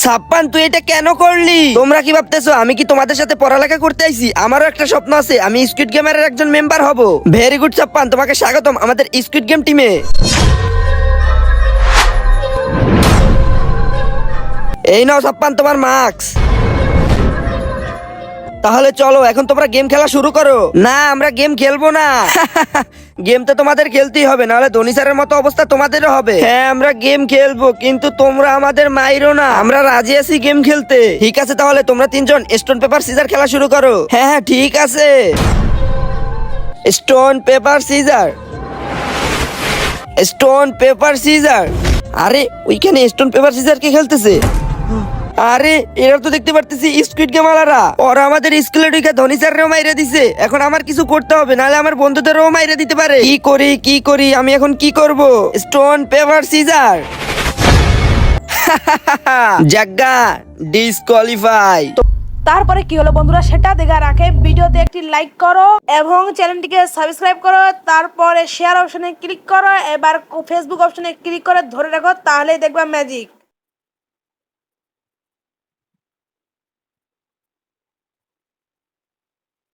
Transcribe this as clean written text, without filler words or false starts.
ছাপ্পান, তুই এটা কেন করলি? তোমরা কি ভাবতেছো আমি কি তোমাদের সাথে পড়ালেখা করতে আইছি? আমারও একটা স্বপ্ন আছে, আমি স্কুইড গেমের একজন মেম্বার হব। ভেরি গুড ছাপ্পান, তোমাকে স্বাগতম আমাদের স্কুইড গেম টিমে। এই নাও ছাপ্পান তোমার মার্কস। তাহলে চলো এখন তোমরা গেম খেলা শুরু করো। না, আমরা গেম খেলবো না। গেম তো তোমাদের খেলতেই হবে, নাহলে ধোনি স্যারের মতো অবস্থা তোমাদেরও হবে। হ্যাঁ, আমরা গেম খেলবো, কিন্তু তোমরা আমাদের মাইরো না। আমরা রাজি আছি গেম খেলতে। ঠিক আছে, তাহলে তোমরা তিনজন স্টোন পেপার সিজার খেলা শুরু করো। হ্যাঁ হ্যাঁ ঠিক আছে। Stone paper caesar, stone paper caesar. আরে ওইখানে স্টোন পেপার সিজার কে খেলতেছে? আরে এরা তো দেখতে পারতেছি স্কুইড গেম ওয়ালারা। ওরা আমাদের স্কুলে ঢুকে ধনী স্যাররেও মাইরে দিছে। এখন আমার কিছু করতে হবে, নাহলে আমার বন্ধুদেরও মাইরে দিতে পারে। কি করি আমি এখন? কি করব? Stone paper scissor. Jagga disqualify. তারপরে কি হলো বন্ধুরা সেটা দেখার আগে ভিডিওতে একটি লাইক করো এবং চ্যানেলটিকে সাবস্ক্রাইব করো, তারপরে শেয়ার অপশনে ক্লিক করো, এবার ফেসবুক অপশনে ক্লিক করে ধরে রাখো, তাহলেই দেখবা ম্যাজিক।